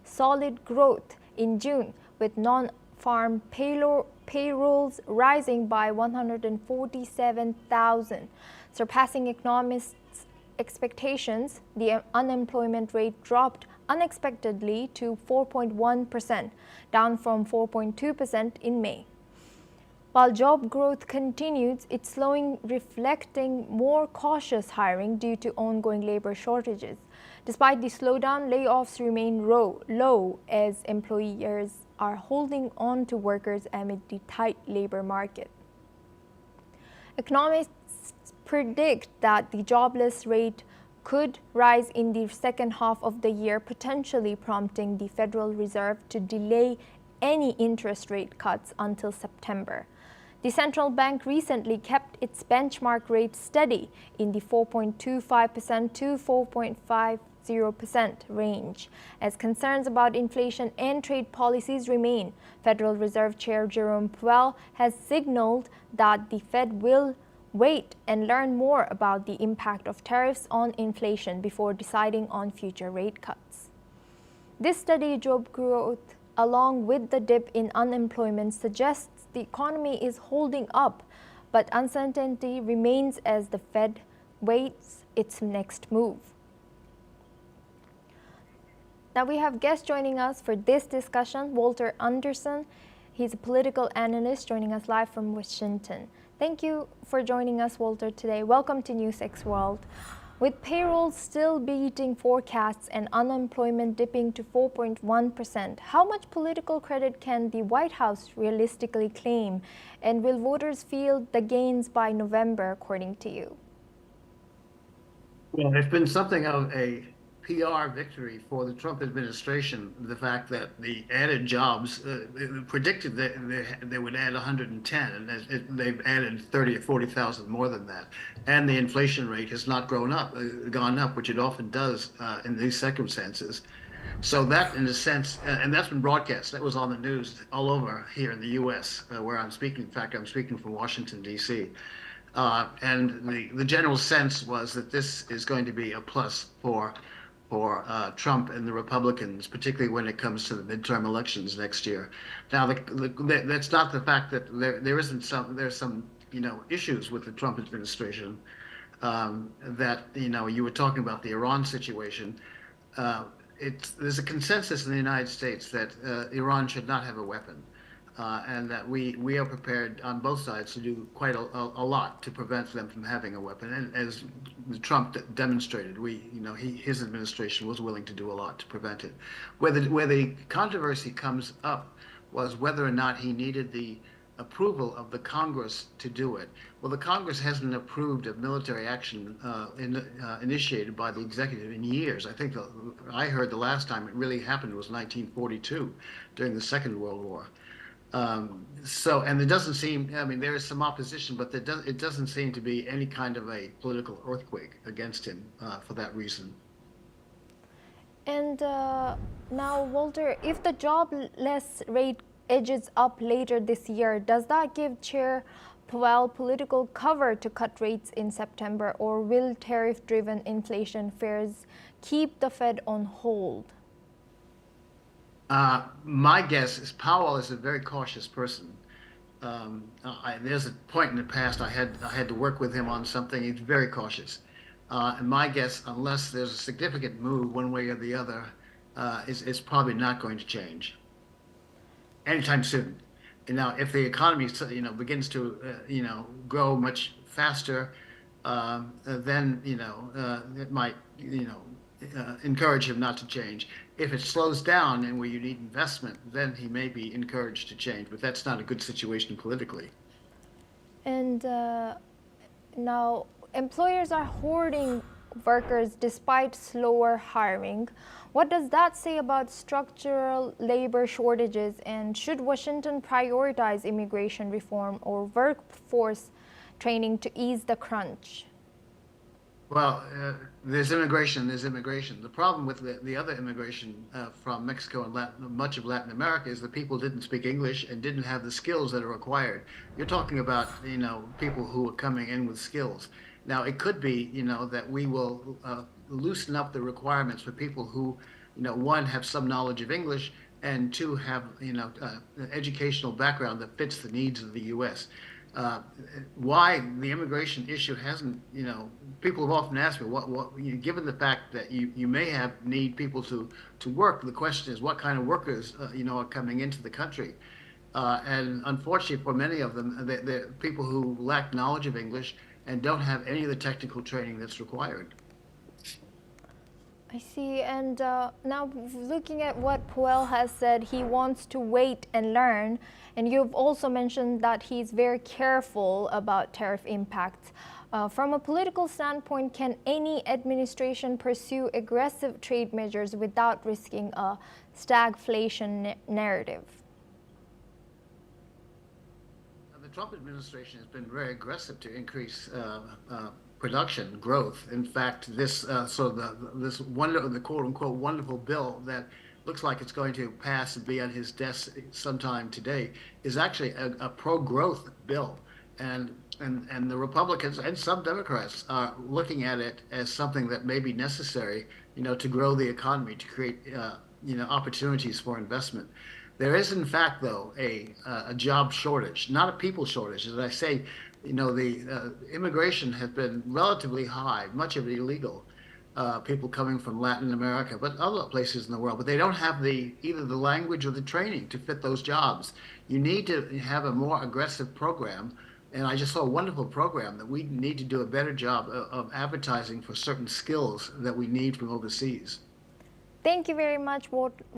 solid growth in June, with non-farm payrolls rising by 147,000, surpassing economists' expectations. The unemployment rate dropped unexpectedly to 4.1%, down from 4.2% in May. While job growth continues, it's slowing, reflecting more cautious hiring due to ongoing labor shortages. Despite the slowdown, layoffs remain low as employers are holding on to workers amid the tight labor market. Economists predict that the jobless rate could rise in the second half of the year, potentially prompting the Federal Reserve to delay any interest rate cuts until September. The central bank recently kept its benchmark rate steady in the 4.25% to 4.50% range, as concerns about inflation and trade policies remain. Federal Reserve Chair Jerome Powell has signaled that the Fed will wait and learn more about the impact of tariffs on inflation before deciding on future rate cuts. This steady job growth, along with the dip in unemployment, suggests the economy is holding up, but uncertainty remains as the Fed waits its next move. Now we have guests joining us for this discussion. Walter Anderson, he's a political analyst joining us live from Washington. Thank you for joining us, Walter, today. Welcome to NewsX World. With payrolls still beating forecasts and unemployment dipping to 4.1%, how much political credit can the White House realistically claim? And will voters feel the gains by November, according to you? Well, it's been something of a PR victory for the Trump administration, the fact that the added jobs predicted that they would add 110, and they've added 30 or 40,000 more than that. And the inflation rate has not gone up, which it often does in these circumstances. So that, in a sense, and that's been broadcast. That was on the news all over here in the U.S., where I'm speaking. In fact, I'm speaking from Washington, D.C. And the general sense was that this is going to be a plus for Trump and the Republicans, particularly when it comes to the midterm elections next year. Now, that's not the fact that there's some issues with the Trump administration that you were talking about the Iran situation. There's a consensus in the United States that Iran should not have a weapon. And that we are prepared on both sides to do quite a lot to prevent them from having a weapon. And as Trump demonstrated, his administration was willing to do a lot to prevent it. Where the controversy comes up was whether or not he needed the approval of the Congress to do it. Well, the Congress hasn't approved of military action initiated by the executive in years. I think I heard the last time it really happened was 1942 during the Second World War. And it doesn't seem, there is some opposition, but it doesn't seem to be any kind of a political earthquake against him for that reason. And now, Walter, if the jobless rate edges up later this year, does that give Chair Powell political cover to cut rates in September, or will tariff-driven inflation fears keep the Fed on hold? My guess is Powell is a very cautious person. There's a point in the past I had to work with him on something. He's very cautious. And my guess, unless there's a significant move one way or the other, is probably not going to change anytime soon. And now, if the economy begins to grow much faster, then it might encourage him not to change. If it slows down and where you need investment, then he may be encouraged to change, but that's not a good situation politically. And now employers are hoarding workers despite slower hiring. What does that say about structural labor shortages, and should Washington prioritize immigration reform or workforce training to ease the crunch? Well, there's immigration. The problem with the other immigration from Mexico and much of Latin America is that people didn't speak English and didn't have the skills that are required. You're talking about, people who are coming in with skills. Now, it could be, that we will loosen up the requirements for people who one, have some knowledge of English, and two, have an educational background that fits the needs of the U.S. Uh, why the immigration issue hasn't, people have often asked me, given the fact that you may need people to work, the question is what kind of workers, are coming into the country. And unfortunately, for many of them, they're people who lack knowledge of English and don't have any of the technical training that's required. I see. And now, looking at what Puel has said, he wants to wait and learn. And you've also mentioned that he's very careful about tariff impacts. From a political standpoint, can any administration pursue aggressive trade measures without risking a stagflation narrative? The Trump administration has been very aggressive to increase production growth. In fact, this the quote unquote wonderful bill that looks like it's going to pass and be on his desk sometime today is actually a pro-growth bill, and the Republicans and some Democrats are looking at it as something that may be necessary, to grow the economy, to create opportunities for investment. There is, in fact, though, a job shortage, not a people shortage. As I say, the immigration has been relatively high, much of it illegal. People coming from Latin America, but other places in the world, but they don't have either the language or the training to fit those jobs. You need to have a more aggressive program. And I just saw a wonderful program that we need to do a better job of advertising for certain skills that we need from overseas. Thank you very much, Walt.